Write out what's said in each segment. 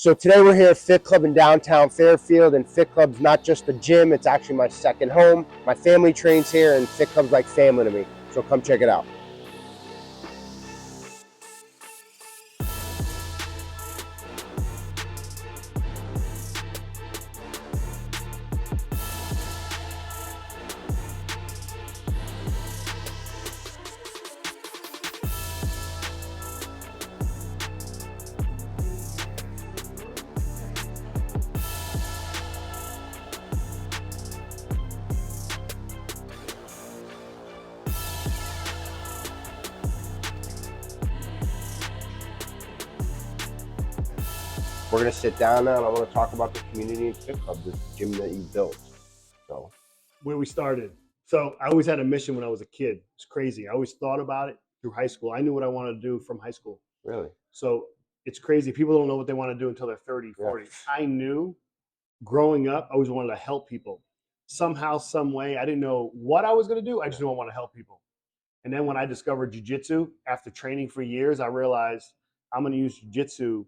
So today we're here at Fit Club in downtown Fairfield, and Fit Club's not just a gym, it's actually my second home. My family trains here, and Fit Club's like family to me, so come check it out. We're gonna sit down now, and I want to talk about the community in Fit Club, this gym that you built. So, where we started. So I always had a mission when I was a kid. It's crazy. I always thought about it through high school. I knew what I wanted to do from high school. really, So it's crazy. People don't know what they want to do until they're 30, 40. Yeah. I knew growing up, I always wanted to help people. Somehow, some way, I didn't know what I was going to do. I just knew I want to help people. And then when I discovered jiu-jitsu, after training for years, I realized I'm going to use jiu-jitsu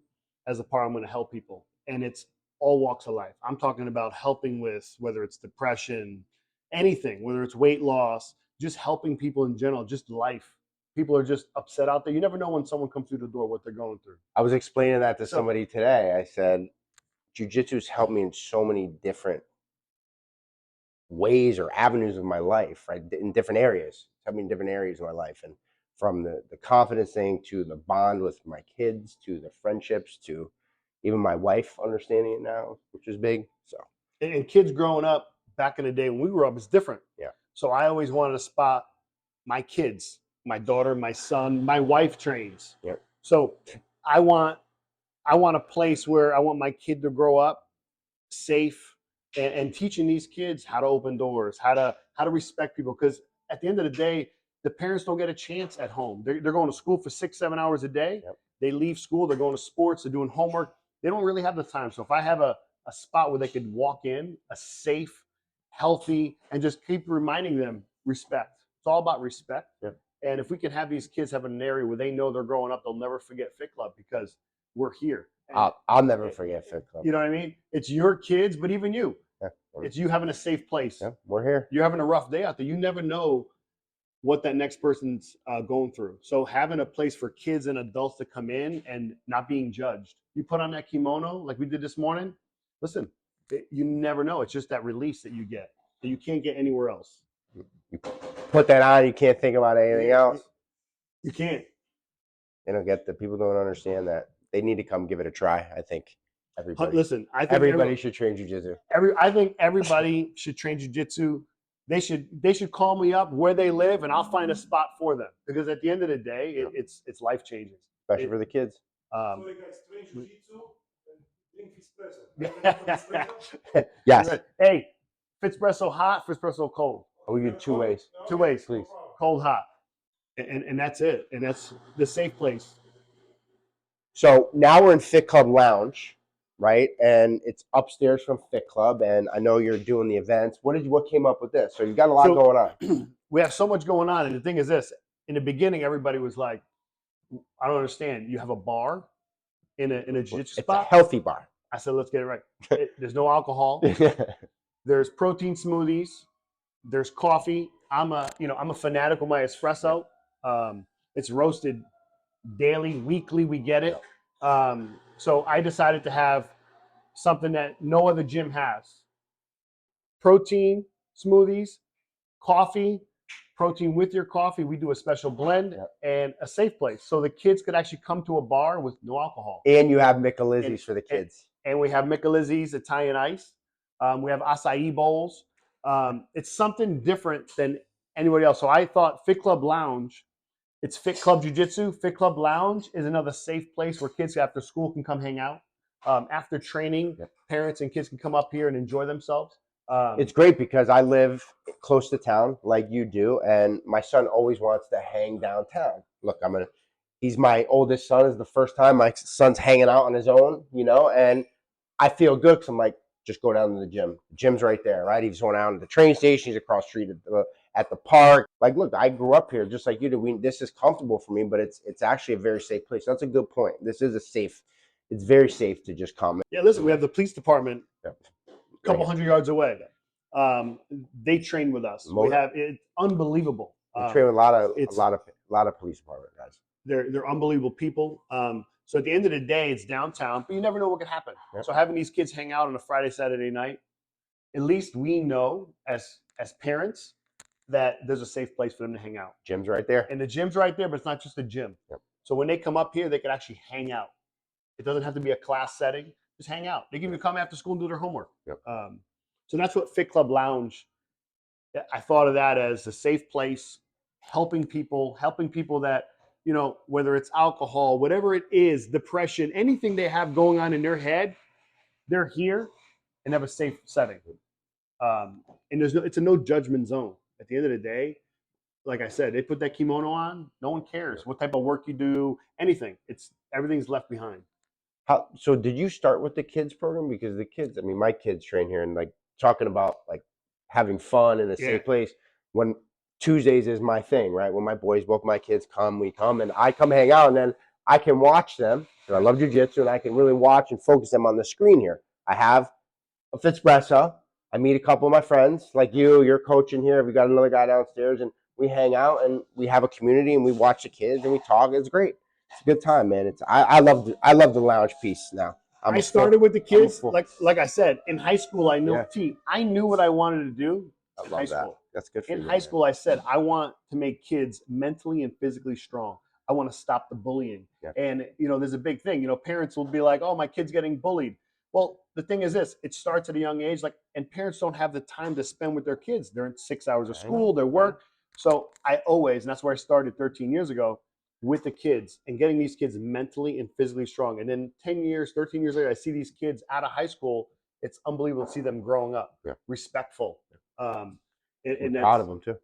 as a part I'm going to help people. And it's all walks of life. I'm talking about helping with whether it's depression, anything, whether it's weight loss, just helping people in general, just life. People are just upset out there. You never know when someone comes through the door what they're going through. I was explaining that to somebody today. I said, jiu-jitsu's helped me in so many different ways or avenues of my life, right? In different areas. It's helped me in different areas of my life. And from the confidence thing to the bond with my kids to the friendships to even my wife understanding it now, which is big. So, and kids growing up back in the day when we grew up, it's different. Yeah. So I always wanted to spot my kids, my daughter, my son, my wife trains. Yeah. So I want a place where I want my kid to grow up safe and teaching these kids how to open doors, how to respect people. Because at the end of the day, the parents don't get a chance at home. They're going to school for 6-7 hours a day. Yep. They leave school, they're going to sports, they're doing homework. They don't really have the time. So if I have a spot where they could walk in, a safe, healthy, and just keep reminding them respect. It's all about respect. Yep. And if we can have these kids have an area where they know they're growing up, they'll never forget Fit Club because we're here. I'll never forget Fit Club. You know what I mean? It's your kids, but even you. Yeah. It's you having a safe place. Yeah, we're here. You're having a rough day out there. You never know what that next person's going through. So having a place for kids and adults to come in and not being judged. You put on that kimono like we did this morning. Listen, you never know. It's just that release that you get that you can't get anywhere else. You put that on, you can't think about anything else. You can't. They don't get people don't understand that. They need to come give it a try. I think everybody. Listen, I think everybody should train jiu-jitsu. I think everybody should train jiu-jitsu. They should call me up where they live, and I'll find a spot for them. Because at the end of the day, it's life changing, especially for the kids. So you guys train jiu-jitsu and drink espresso. Yes. Hey, Fitspresso hot, Fitspresso cold. We do two ways. Two ways, please. Cold, hot, and that's it. And that's the safe place. So now we're in Fit Club Lounge, right? And it's upstairs from Fit Club. And I know you're doing the events. What came up with this? So you got a lot going on. We have so much going on. And the thing is this, in the beginning, everybody was like, I don't understand. You have a bar in a jiu-jitsu spot? It's a healthy bar. I said, let's get it right. There's no alcohol. There's protein smoothies. There's coffee. I'm a fanatic of my espresso. It's roasted daily, weekly. We get it. So I decided to have something that no other gym has. Protein smoothies, coffee, protein with your coffee. We do a special blend and a safe place. So the kids could actually come to a bar with no alcohol. And you have Michelizzi's for the kids. And we have Michelizzi's Italian ice. We have acai bowls. It's something different than anybody else. So I thought Fit Club Lounge, it's Fit Club Jiu-Jitsu. Fit Club Lounge is another safe place where kids after school can come hang out. After training, parents and kids can come up here and enjoy themselves. It's great because I live close to town like you do, and my son always wants to hang downtown. Look, he's my oldest son. Is the first time my son's hanging out on his own, and I feel good because I'm like, just go down to the gym. The gym's right there, right? He's going down to the train station. He's across the street at the park. Like, look, I grew up here just like you do. This is comfortable for me, but it's actually a very safe place. That's a good point. This is a safe it's very safe to just come. Yeah, listen, we have the police department Yep. a couple hundred yards away. They train with us. We have it's unbelievable. We train with a lot of police department guys. They're unbelievable people. So at the end of the day, it's downtown, but you never know what could happen. Yep. So having these kids hang out on a Friday, Saturday night, at least we know as parents that there's a safe place for them to hang out. Gym's right there. And the gym's right there, but it's not just a gym. Yep. So when they come up here, they can actually hang out. It doesn't have to be a class setting. Just hang out. They can even come after school and do their homework. Yep. So that's what FitClub Lounge, I thought of that as a safe place, helping people that, you know, whether it's alcohol, whatever it is, depression, anything they have going on in their head, they're here and have a safe setting. And it's a no judgment zone. At the end of the day, like I said, they put that kimono on, no one cares what type of work you do, anything. Everything's left behind. So did you start with the kids program? Because the kids, I mean, my kids train here and like talking about like having fun in a safe place. When Tuesdays is my thing, right? When my boys, both my kids we come and I come hang out and then I can watch them. And I love jujitsu and I can really watch and focus them on the screen here. I have a Fitspresso. I meet a couple of my friends like you're coaching here. We got another guy downstairs and we hang out and we have a community and we watch the kids and we talk. It's great. It's a good time, man. I love the lounge piece now. I started with the kids, like I said, in high school. I knew what I wanted to do. I love that. That's good for you. In high school, I said I want to make kids mentally and physically strong. I want to stop the bullying. Yeah. And you know, there's a big thing. You know, parents will be like, "Oh, my kid's getting bullied." Well, the thing is this: it starts at a young age. And parents don't have the time to spend with their kids. They're in 6 hours of school, their work. So I always, and that's where I started 13 years ago. With the kids and getting these kids mentally and physically strong. And then 10 years, 13 years later, I see these kids out of high school. It's unbelievable to see them growing up, respectful. And proud of them too.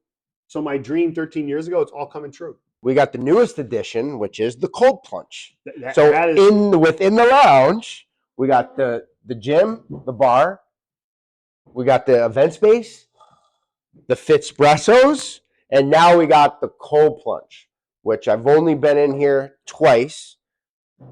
So my dream 13 years ago, it's all coming true. We got the newest addition, which is the cold plunge. Within the lounge, we got the gym, the bar, we got the event space, the Fitspressos, and now we got the cold plunge, which I've only been in here twice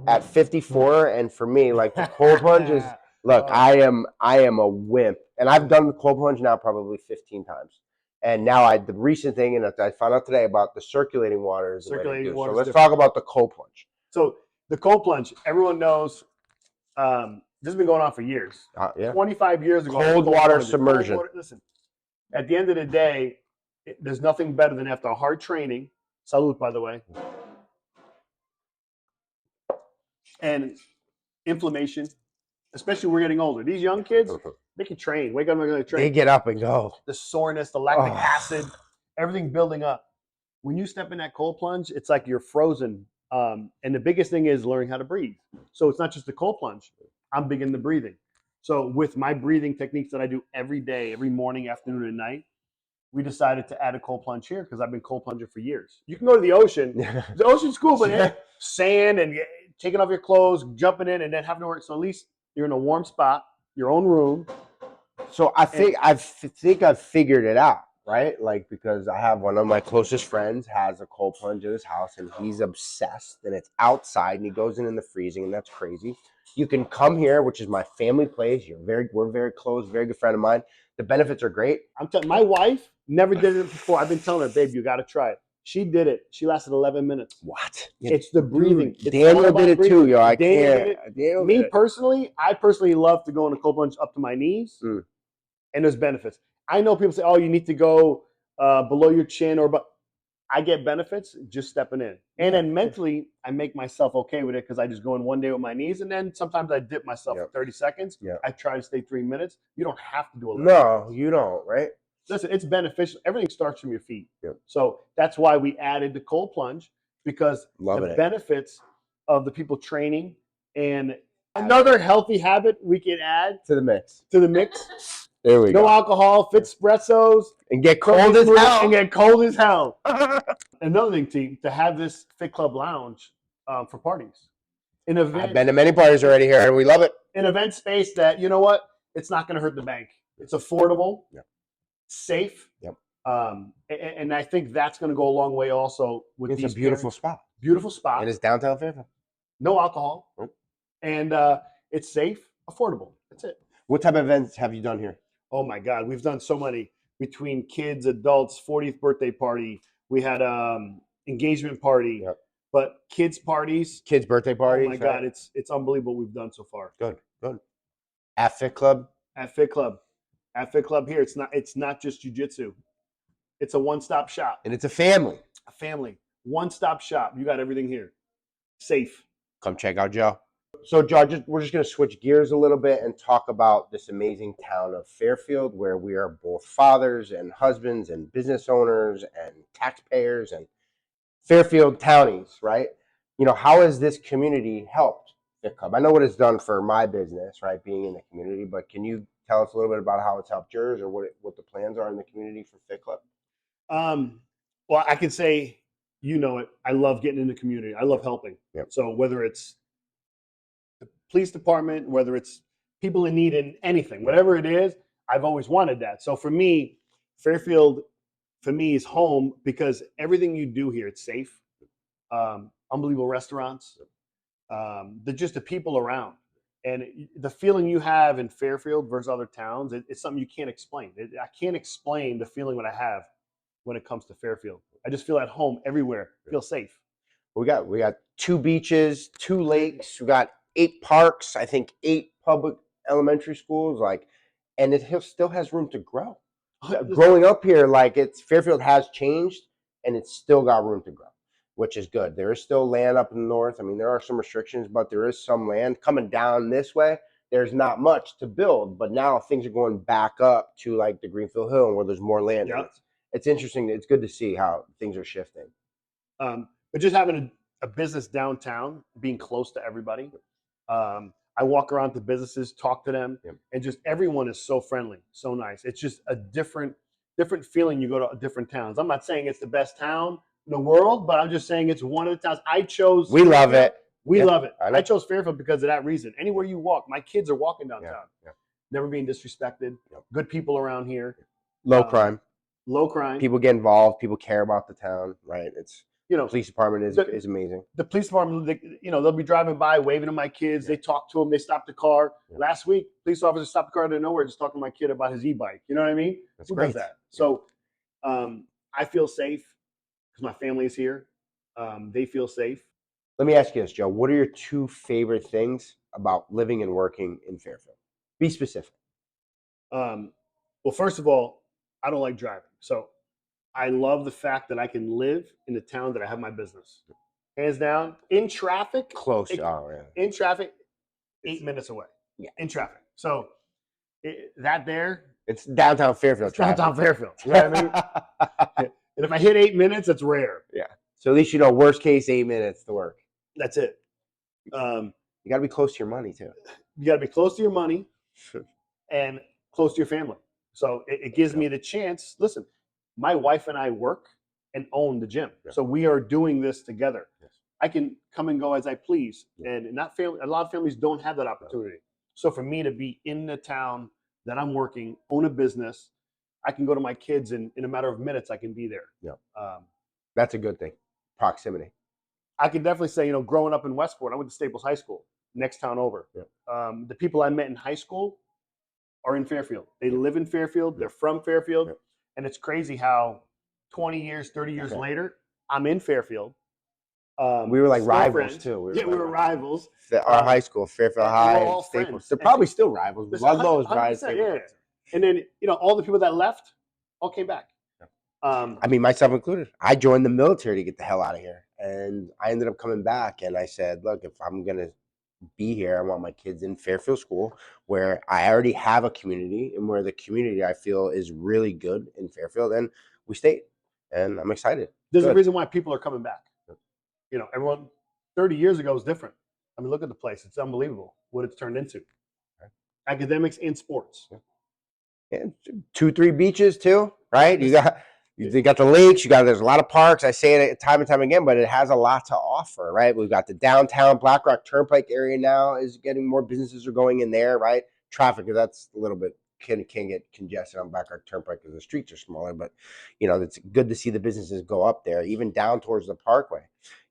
at 54. And for me, like the cold plunge is, look, I am a wimp. And I've done the cold plunge now probably 15 times. And now the recent thing, and I found out today about the circulating water is the way to do. So let's talk about the cold plunge. So the cold plunge, everyone knows, this has been going on for years. 25 years ago. Cold water submersion. Listen, at the end of the day, there's nothing better than after hard training. Salute, by the way. And inflammation, especially when we're getting older. These young kids, they can train. Wake up and they're going to train. They get up and go. The soreness, the lactic acid, everything building up. When you step in that cold plunge, it's like you're frozen. And the biggest thing is learning how to breathe. So it's not just the cold plunge. I'm big into breathing. So with my breathing techniques that I do every day, every morning, afternoon, and night, we decided to add a cold plunge here because I've been cold plunging for years. You can go to the ocean. The ocean's cool, but sand and taking off your clothes, jumping in, and then having to work. So at least you're in a warm spot, your own room. So I think I've figured it out, right? Like, because I have one of my closest friends has a cold plunge at his house, and he's obsessed. And it's outside, and he goes in the freezing, and that's crazy. You can come here, which is my family place. We're very close, very good friend of mine. The benefits are great. I'm telling my wife never did it before. I've been telling her, babe, you got to try it. She did it. She lasted 11 minutes. What? It's the breathing. Dude, Daniel did it too, yo. I can't. Me personally, I personally love to go in a cold plunge up to my knees, and there's benefits. I know people say, oh, you need to go below your chin, but I get benefits just stepping in. And then mentally, I make myself okay with it because I just go in one day with my knees, and then sometimes I dip myself for 30 seconds. I try to stay 3 minutes. You don't have to do a lot. No, you don't, right? Listen, it's beneficial. Everything starts from your feet. So that's why we added the cold plunge, because the benefits of the people training and another healthy habit we can add to the mix. There we go. No alcohol, Fitspressos. And get cold as hell. And get cold as hell. Another thing, team, to have this FitClub Lounge for parties. I've been to many parties already here, and we love it. An event space that, you know what? It's not going to hurt the bank. It's affordable, safe. And I think that's going to go a long way also with these. It's a beautiful spot. Beautiful spot. And it's downtown Fairfield. No alcohol. and it's safe, affordable. That's it. What type of events have you done here? Oh my God, we've done so many between kids, adults, 40th birthday party. We had engagement party, Yep. but kids parties. Kids' birthday parties. Oh my God, it's unbelievable what we've done so far. Good. At Fit Club. At Fit Club here, it's not just jiu-jitsu. It's a one-stop shop. And it's a family. A family, one-stop shop. You got everything here. Safe. Come check out Joe. So, Joe, we're just going to switch gears a little bit and talk about this amazing town of Fairfield, where we are both fathers and husbands and business owners and taxpayers and Fairfield townies, right? You know, how has this community helped Fit Club? I know what it's done for my business, right, being in the community, but can you tell us a little bit about how it's helped yours, or what the plans are in the community for Fit Club? Well, I can say, you know it. I love getting in the community. I love helping. Yep. So whether it's the police department, whether it's people in need in anything, whatever it is, I've always wanted that. So for me, Fairfield, for me, is home because everything you do here, it's safe. Unbelievable restaurants. Just the people around. And the feeling you have in Fairfield versus other towns, it's something you can't explain. I can't explain the feeling that I have when it comes to Fairfield. I just feel at home everywhere. Feel safe. We got 2 beaches, 2 lakes. We got 8 parks. I think 8 public elementary schools. And it still has room to grow. Growing up here, Fairfield has changed, and it's still got room to grow, which is good. There is still land up in the north. I mean, there are some restrictions, but there is some land coming down this way. There's not much to build, but now things are going back up to like the Greenfield Hill, where there's more land. Yep. It's interesting. It's good to see how things are shifting. But just having a business downtown, being close to everybody. I walk around to businesses, talk to them, Yep. and just everyone is so friendly, so nice. It's just a different feeling. You go to different towns. I'm not saying it's the best town in the world, but I'm just saying it's one of the towns I chose. We love it. We Yeah, love it. I know. I chose Fairfield because of that reason. Anywhere you walk, my kids are walking downtown. Yeah. Never being disrespected. Yep. Good people around here. Low crime. Low crime. People get involved. People care about the town, right? It's You know, police department is amazing. the police department, they'll be driving by, waving to my kids. They talk to them. They stop the car. Yeah. Last week, police officer stopped the car out of nowhere, just talking to my kid about his e-bike. You know what I mean? That's Who great. does that? So I feel safe because my family is here. They feel safe. Let me ask you this, Joe. What are your 2 favorite things about living and working in Fairfield? Be specific. Well, first of all, I don't like driving. So I love the fact that I can live in the town that I have my business. Hands down, in traffic. Close. It- Oh, yeah. In traffic, 8 minutes away. Yeah. In traffic. So that there, It's downtown Fairfield. it's downtown Fairfield. You know what I mean? And if I hit 8 minutes, it's rare. So at least you know, worst case, 8 minutes to work. That's it. You got to be close to your money too. You got to be close to your money and close to your family. So it gives me the chance. Listen, my wife and I work and own the gym. Yeah. So we are doing this together. Yes. I can come and go as I please. Yeah. And not family, a lot of families don't have that opportunity. So for me to be in the town that I'm working, own a business, I can go to my kids in a matter of minutes, I can be there. Yeah. That's a good thing. Proximity. I can definitely say, growing up in Westport, I went to Staples High School, next town over. Yeah. The people I met in high school are in Fairfield. They live in Fairfield. They're from Fairfield. Yeah. And it's crazy how 20 years, 30 years later, I'm in Fairfield. We were like still rivals friends. too. We were rivals. Our high school, Fairfield and High, we're all and Staples. friends. They're probably still rivals. There's Ludlow's 100%, right. yeah. And then, all the people that left all came back. I mean, myself included. I joined the military to get the hell out of here. And I ended up coming back, and I said, look, if I'm going to be here, I want my kids in Fairfield School, where I already have a community and where the community I feel is really good in Fairfield. And we stayed, and I'm excited. There's a Good. reason why people are coming back. Everyone 30 years ago was different. I mean, look at the place. It's unbelievable what it's turned into. Academics and sports. And 2-3 beaches too, right? You got the lakes. There's a lot of parks. I say it time and time again, but it has a lot to offer, right? We've got the downtown Black Rock Turnpike area now is getting more businesses are going in there, right? Traffic, that's a little bit can't get congested on Black Rock Turnpike because the streets are smaller. But it's good to see the businesses go up there, even down towards the Parkway.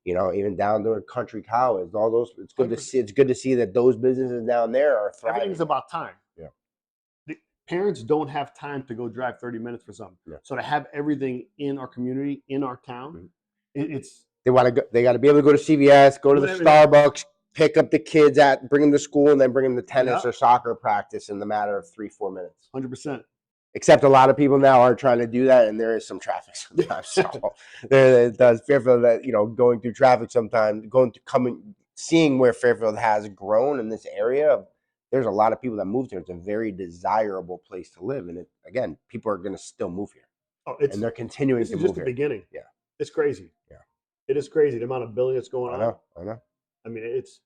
Even down to where Country Cow is. All those. It's good to see. It's good to see that those businesses down there are thriving. Everything's about time. Yeah. The parents don't have time to go drive 30 minutes for something. Yeah. So to have everything in our community, in our town, it's they want to go. They got to be able to go to CVS, go to the Starbucks, pick up the kids bring them to school, and then bring them to tennis or soccer practice in the matter of 3-4 minutes. 100%. Except a lot of people now are trying to do that, and there is some traffic sometimes. So it does Fairfield that going through traffic sometimes, seeing where Fairfield has grown in this area. There's a lot of people that moved here. It's a very desirable place to live, and again, people are going to still move here. And they're continuing to move here. This is just the beginning. Yeah, it's crazy. Yeah, it is crazy the amount of building that's going on. I know. I mean, it's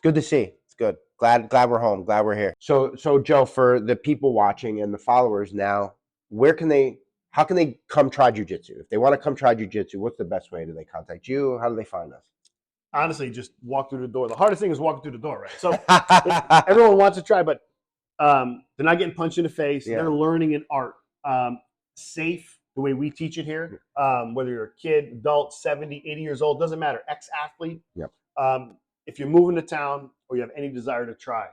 good to see. It's good. Glad we're home. Glad we're here. So Joe, for the people watching and the followers now, how can they come try jiu-jitsu? If they want to come try jiu-jitsu, what's the best way? Do they contact you? How do they find us? Honestly, just walk through the door. The hardest thing is walking through the door, right? So everyone wants to try, but they're not getting punched in the face. Yeah. They're learning an art. Safe, the way we teach it here, whether you're a kid, adult, 70, 80 years old, doesn't matter. Ex-athlete. Yep. If you're moving to town or you have any desire to try,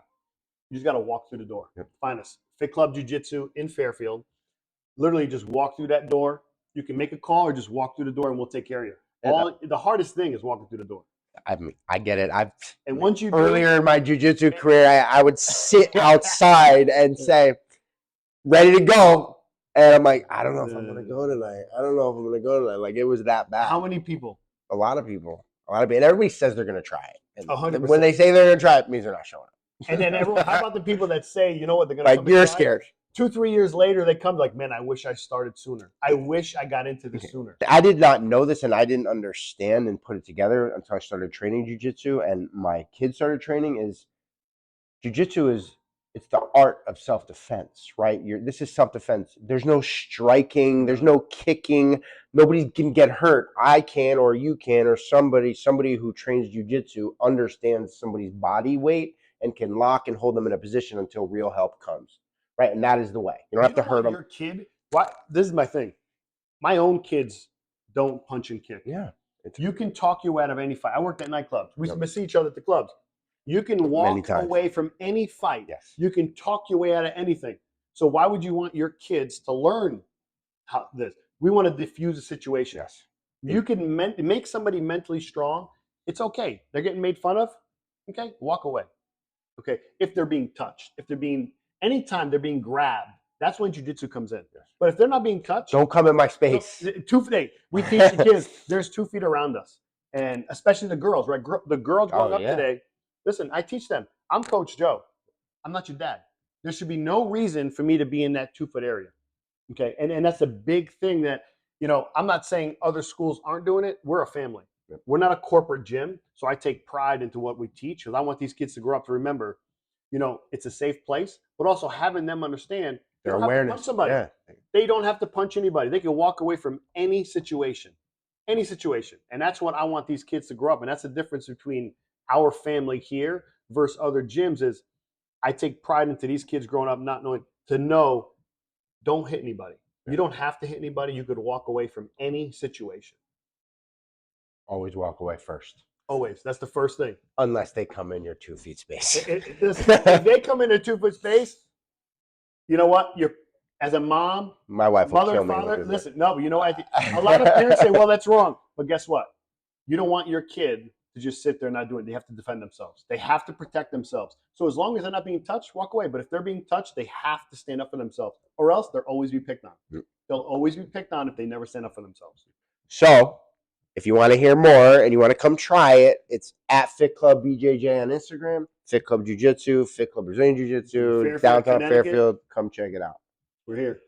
you just got to walk through the door. Yep. Find us. FitClub Jujitsu in Fairfield. Literally just walk through that door. You can make a call or just walk through the door and we'll take care of you. The hardest thing is walking through the door. I get it. Once you earlier in my jiu-jitsu career, I would sit outside and say, ready to go. And I'm like, I don't know if I'm going to go tonight. Like, it was that bad. How many people? A lot of people. And everybody says they're going to try it. And 100%. When they say they're going to try it, it means they're not showing up. And then everyone, how about the people that say, you know what, they're going to come you're scared. 2-3 years later, they come like, man, I wish I started sooner. I wish I got into this sooner. I did not know this, and I didn't understand and put it together until I started training jiu-jitsu, and my kids started training. Is jiu-jitsu it's the art of self-defense, right? This is self-defense. There's no striking. There's no kicking. Nobody can get hurt. I can, or you can, or somebody who trains jiu-jitsu understands somebody's body weight and can lock and hold them in a position until real help comes, right? And that is the way. You don't have to hurt them. Your kid, this is my thing. My own kids don't punch and kick. Yeah. You can talk you out of any fight. I worked at nightclubs. We used to see each other at the clubs. You can walk away from any fight. Yes. You can talk your way out of anything. So why would you want your kids to learn how this? We want to diffuse a situation. Yes. You can make somebody mentally strong. It's okay. They're getting made fun of. Okay, walk away. Okay, if they're being touched, anytime they're being grabbed, that's when jiu-jitsu comes in. Yes. But if they're not being touched, don't come in my space. We teach the kids. There's 2 feet around us, and especially the girls, right? The girls growing up today. Listen, I teach them. I'm Coach Joe. I'm not your dad. There should be no reason for me to be in that 2-foot area. Okay, and that's a big thing that, I'm not saying other schools aren't doing it. We're a family. Yep. We're not a corporate gym, so I take pride into what we teach because I want these kids to grow up to remember, it's a safe place, but also having them understand their awareness. Punch somebody. Yeah. They don't have to punch anybody. They can walk away from any situation, and that's what I want these kids to grow up. And that's the difference between our family here versus other gyms. Is I take pride into these kids growing up not knowing don't hit anybody. Yeah. You don't have to hit anybody. You could walk away from any situation. Always walk away first. Always. That's the first thing. Unless they come in your 2 feet space. If they come in a 2-foot space, you know what? As a mom, my wife will mother, kill me. Father, listen, no, but a lot of parents say, well, that's wrong. But guess what? You don't want your kid to just sit there and not do it. They have to defend themselves. They have to protect themselves. So as long as they're not being touched, walk away. But if they're being touched, they have to stand up for themselves, or else they'll always be picked on. Yep. They'll always be picked on if they never stand up for themselves. So if you want to hear more and you want to come try it, it's at FitClub BJJ on Instagram, FitClub Jiu-Jitsu, FitClub Brazilian Jiu-Jitsu, downtown Fairfield. Come check it out. We're here.